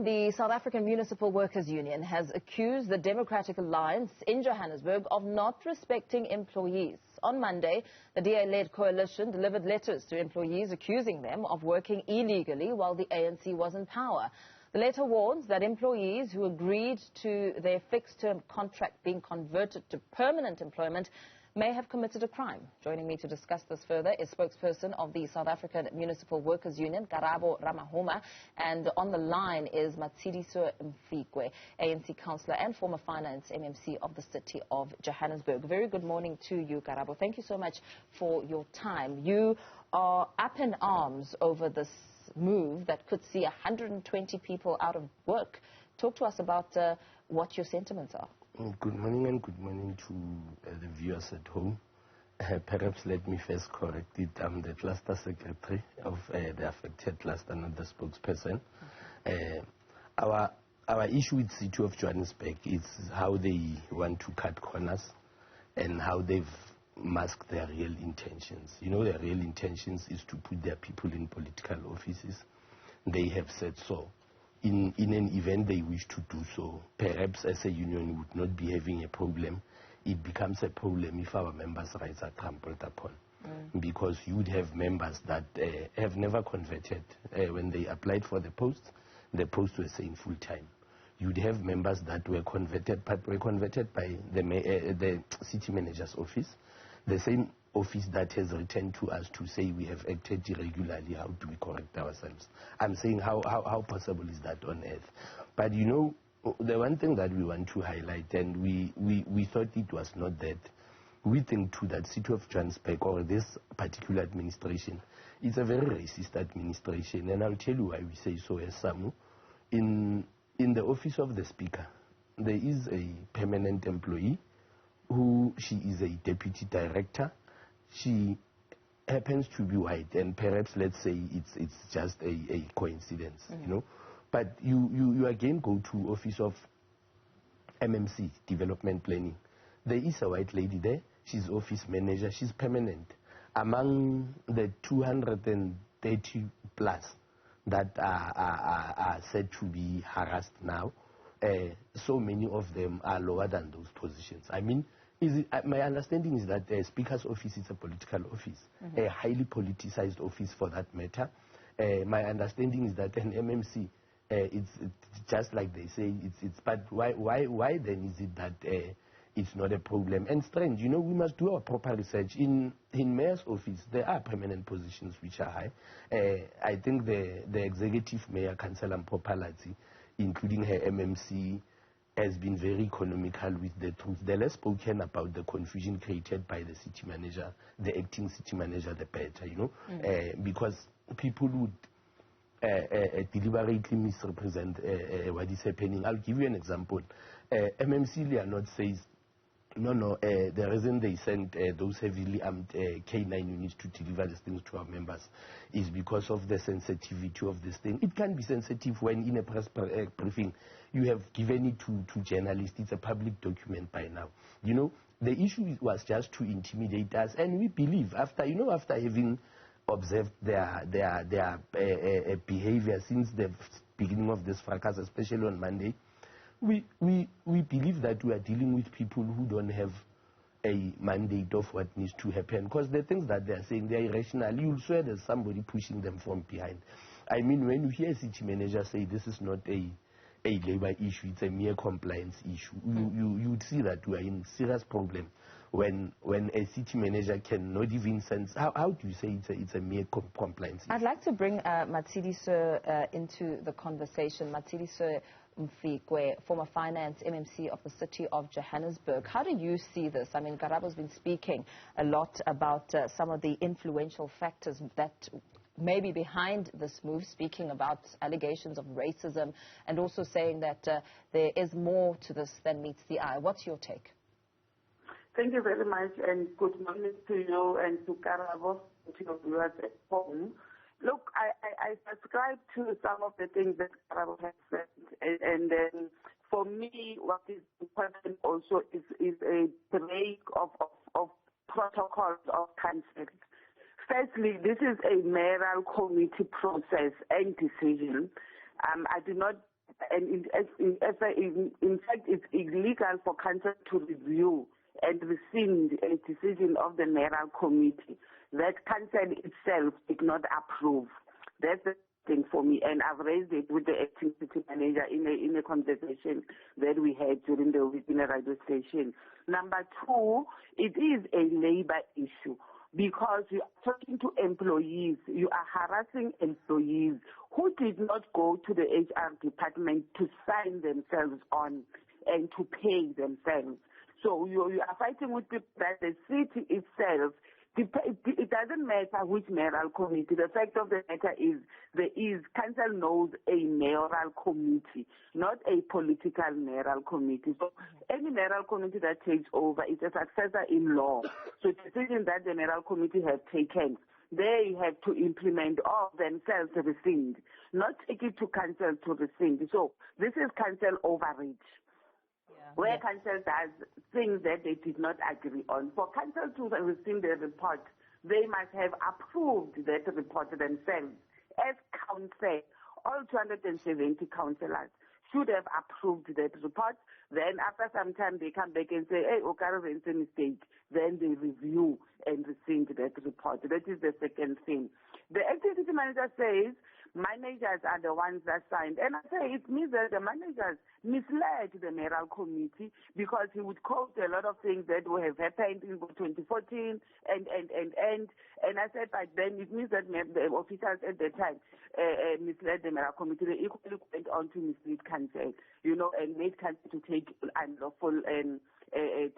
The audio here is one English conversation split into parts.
The South African Municipal Workers Union has accused the Democratic Alliance in Johannesburg of not respecting employees. On Monday, the DA-led coalition delivered letters to employees accusing them of working illegally while the ANC was in power. The letter warns that employees who agreed to their fixed-term contract being converted to permanent employment may have committed a crime. Joining me to discuss this further is spokesperson of the South African Municipal Workers Union, Karabo, Ramahuma, and on the line is Matshidiso Mfikoe, ANC councillor and former finance MMC of the city of Johannesburg. Very good morning to you, Karabo. Thank you so much for your time. You are up in arms over this move that could see 120 people out of work. Talk to us about what your sentiments are. Good morning and good morning to the viewers at home. Perhaps let me first correct it. I'm the cluster secretary of the affected cluster, not the spokesperson. Our issue with the city of Johannesburg is how they want to cut corners and how they've masked their real intentions. You know, their real intentions is to put their people in political offices. They have said so. In an event they wish to do so, perhaps as a union would not be having a problem. It becomes a problem if our members' rights are trampled upon. Because you would have members that have never converted. When they applied for the post was saying full-time. You'd have members that were converted, but were converted by the city manager's office, the same office that has returned to us to say we have acted irregularly. How do we correct ourselves? I'm saying how possible is that on earth? But you know, the one thing that we want to highlight, and we thought it was not that, we think too that city of Johannesburg or this particular administration is a very racist administration, and I'll tell you why we say so as SAMWU. In the office of the speaker, there is a permanent employee who she is a deputy director. She happens to be white, and perhaps let's say it's just a coincidence, you know. But you again go to office of MMC, development planning. There is a white lady there. She's office manager. She's permanent. Among the 230 plus that are said to be harassed now, so many of them are lower than those positions. I mean, my understanding is that the Speaker's office is a political office, a highly politicized office for that matter. My understanding is that an MMC, it's just like they say, but why then is it that it's not a problem? And strange, you know, we must do our proper research. In mayor's office, there are permanent positions which are high. I think the executive mayor, Councillor Mpopalazi, including her MMC, has been very economical with the truth. The less spoken about the confusion created by the city manager, the acting city manager, the better, you know, because people would deliberately misrepresent what is happening. I'll give you an example. MMC Leonard says, no, the reason they sent those heavily armed K9 units to deliver these things to our members is because of the sensitivity of this thing. It can be sensitive when in a press briefing you have given it to journalists. It's a public document by now. You know, the issue was just to intimidate us, and we believe after having observed their behavior since the beginning of this fracas, especially on Monday, we believe that we are dealing with people who don't have a mandate of what needs to happen, because the things that they are saying, they are irrational. You'll swear there's somebody pushing them from behind. I mean, when you hear a city manager say this is not a labor issue, it's a mere compliance issue, you would see that we are in serious problem when a city manager cannot even sense. How do you say it's a mere compliance issue? I'd like to bring Matshidiso into the conversation. Matshidiso Mfikoe, former finance MMC of the city of Johannesburg. How do you see this? I mean, Karabo's been speaking a lot about some of the influential factors that may be behind this move, speaking about allegations of racism and also saying that there is more to this than meets the eye. What's your take? Thank you very much, and good morning to you and to Karabo, to your viewers at home. Look, I subscribe to some of the things that Karabo has said, and then for me, what is important also is a break of protocols of council. Firstly, this is a mayoral committee process and decision. I do not and in fact, it's illegal for council to review and rescind a decision of the mayoral committee that council itself did not approve. That's the thing for me, and I've raised it with the acting city manager in a conversation that we had during the week in a radio station. Number two, it is a labor issue. Because you are talking to employees, you are harassing employees who did not go to the HR department to sign themselves on and to pay themselves. So you are fighting with people that the city itself, it doesn't matter which mayoral committee. The fact of the matter is, council knows a mayoral committee, not a political mayoral committee. So any mayoral committee that takes over is a successor in law. So decisions that the mayoral committee have taken, they have to implement or themselves rescind, not take it to council to rescind. So this is council overreach. Where council does things that they did not agree on. For council to rescind the report, they must have approved that report themselves. As council, all 270 councillors should have approved that report. Then after some time, they come back and say, hey, Okaro made a mistake. Then they review and rescind that report. That is the second thing. The activity manager says, managers are the ones that signed. And I say it means that the managers misled the mayoral committee because he would quote a lot of things that would have happened in 2014 and I said, but then it means that the officials at the time misled the mayoral committee. They equally went on to mislead council, and made council to take unlawful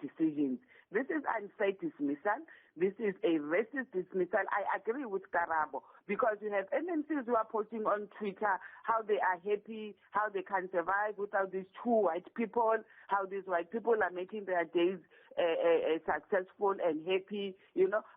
decisions. This is unfair dismissal. This is a racist dismissal. I agree with Karabo because you have MNCs who are posting on Twitter how they are happy, how they can survive without these two white people, how these white people are making their days successful and happy,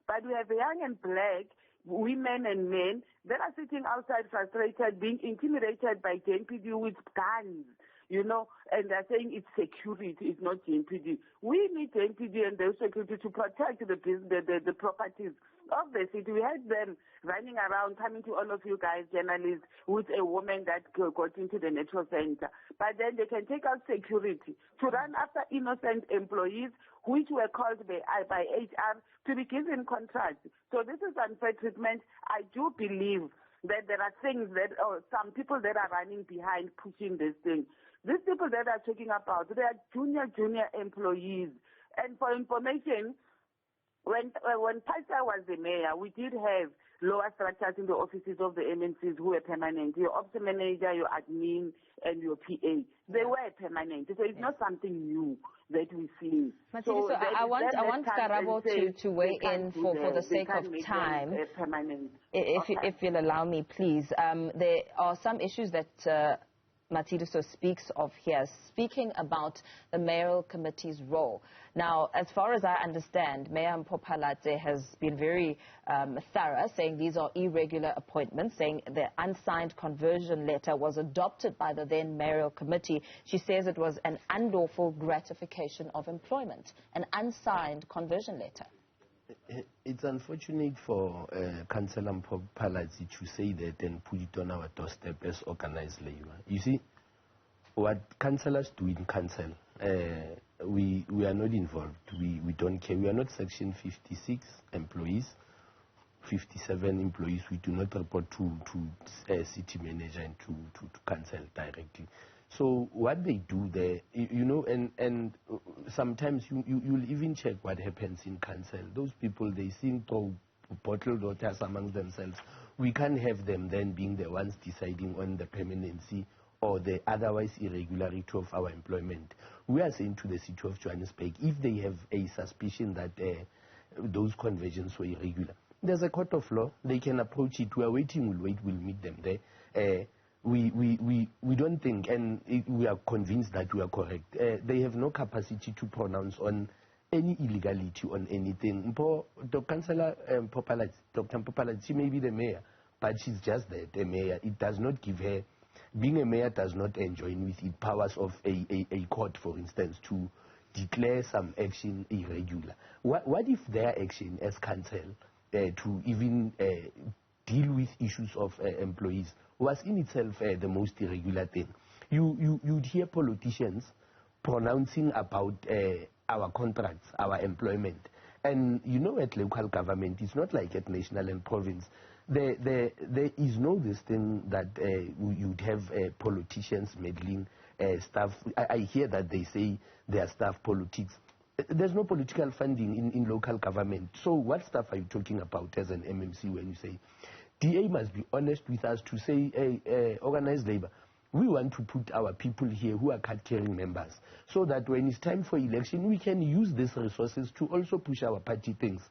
But we have young and black women and men that are sitting outside frustrated, being intimidated by JNPD with guns. And they're saying it's security, it's not JNPD. We need JNPD and their security to protect the properties of the city. We had them running around, coming to all of you guys, journalists, with a woman that got into the Metro Center. But then they can take out security to run after innocent employees, which were called by HR to be given contracts. So this is unfair treatment. I do believe that there are things that, some people that are running behind pushing this thing. These people that are talking about, they are junior employees. And for information, when Pastor was the mayor, we did have lower structures in the offices of the MNCs who were permanent. Your ops manager, your admin, and your PA. They were permanent. So it's not something new that we see. Matshidiso, so I want Karabo to weigh in for the sake of time. If you'll allow me, please. There are some issues that Matshidiso speaks of here, speaking about the mayoral committee's role. Now, as far as I understand, Mayor Mpopalatse has been very thorough, saying these are irregular appointments, saying the unsigned conversion letter was adopted by the then mayoral committee. She says it was an unlawful gratification of employment, an unsigned conversion letter. It's unfortunate for Councillor Mpopalatse to say that and put it on our doorstep as organized labor. You see, what councillors do in council, we are not involved. We don't care. We are not Section 56 employees, 57 employees. We do not report to city manager and to council directly. So what they do there, and sometimes you'll even check what happens in council. Those people, they seem to bottled waters among themselves. We can't have them then being the ones deciding on the permanency or the otherwise irregularity of our employment. We are saying to the city of Johannesburg, if they have a suspicion that those conversions were irregular, there's a court of law. They can approach it. We are waiting. We'll meet them there. We don't think, and we are convinced that we are correct. They have no capacity to pronounce on any illegality on anything. Councillor Dr. Mpopalatse, she may be the mayor, but she's just the mayor. It does not give her, being a mayor does not enjoin with it powers of a court, for instance, to declare some action irregular. What if their action as council to even deal with issues of employees was in itself the most irregular thing? you'd hear politicians pronouncing about our contracts, our employment. And you know, at local government, it's not like at national and province. There is no this thing that you'd have politicians meddling staff. I hear that they say their staff politics. There's no political funding in local government. So what stuff are you talking about as an MMC when you say, DA must be honest with us to say, hey, organized labor, we want to put our people here who are card-carrying members so that when it's time for election, we can use these resources to also push our party things.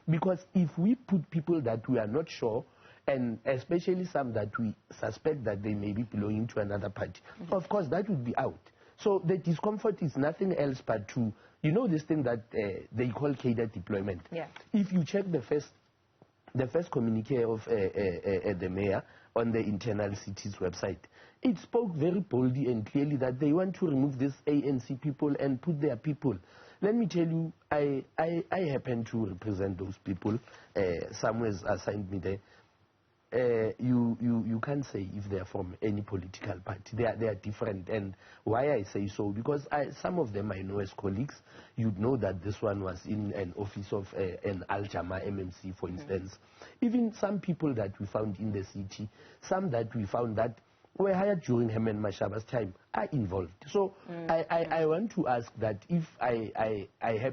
Because if we put people that we are not sure, and especially some that we suspect that they may be belonging to another party, of course, that would be out. So the discomfort is nothing else but to, you know, this thing that they call cadre deployment. Yeah. If you check the first communique of the mayor on the internal cities website, it spoke very boldly and clearly that they want to remove these ANC people and put their people. Let me tell you, I happen to represent those people. SAMWU has assigned me there. You can't say if they are from any political party. They are different. And why I say so, because some of them I know as colleagues. You'd know that this one was in an office of an Al-Jama MMC, for instance. Even some people that we found in the city, some that we found that were hired during Herman Mashaba's time are involved. So I want to ask that if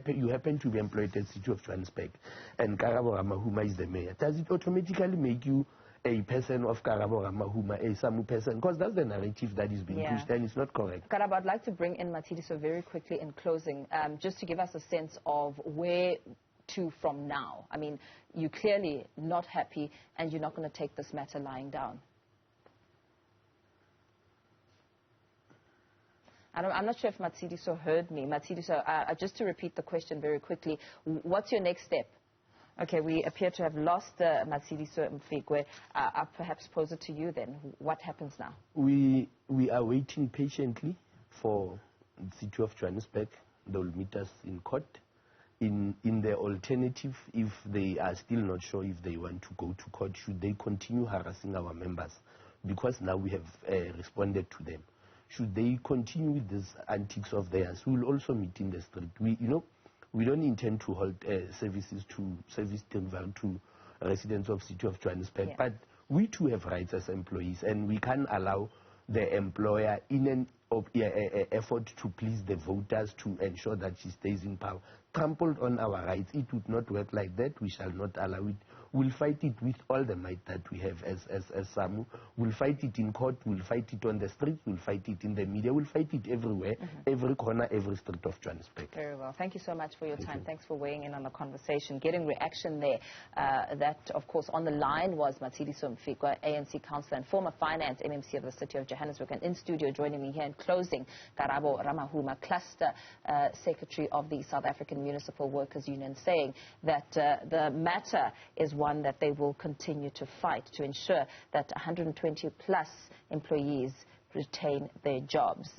you happen to be employed at the City of Johannesburg and Karabo Ramahuma is the mayor, does it automatically make you a person of Karabo Ramahuma, a SAMWU person? Because that's the narrative that is being pushed, and it's not correct. Karabo, I'd like to bring in Matshidiso very quickly in closing, just to give us a sense of where to from now. I mean, you're clearly not happy, and you're not going to take this matter lying down. I'm not sure if Matshidiso heard me. Matshidiso, just to repeat the question very quickly, what's your next step? Okay, we appear to have lost Matshidiso Mfikoe. I'll perhaps pose it to you then. What happens now? We are waiting patiently for the City of Johannesburg. They will meet us in court. In the alternative, if they are still not sure if they want to go to court, should they continue harassing our members? Because now we have responded to them. Should they continue with these antics of theirs, we will also meet in the street. We don't intend to hold service delivery to residents of City of Johannesburg, but we too have rights as employees, and we can't allow the employer in an effort to please the voters to ensure that she stays in power, trampled on our rights. It would not work like that. We shall not allow it. We'll fight it with all the might that we have as SAMWU. We'll fight it in court. We'll fight it on the streets. We'll fight it in the media. We'll fight it everywhere, every corner, every street of Johannesburg. Very well. Thank you so much for your time. Thanks for weighing in on the conversation, getting reaction there. That, of course, on the line was Matshidiso Mfikoe, ANC councillor and former finance MMC of the City of Johannesburg. And in studio joining me here in closing, Karabo Ramahuma, cluster secretary of the South African Municipal Workers Union, saying that the matter is one that they will continue to fight to ensure that 120 plus employees retain their jobs.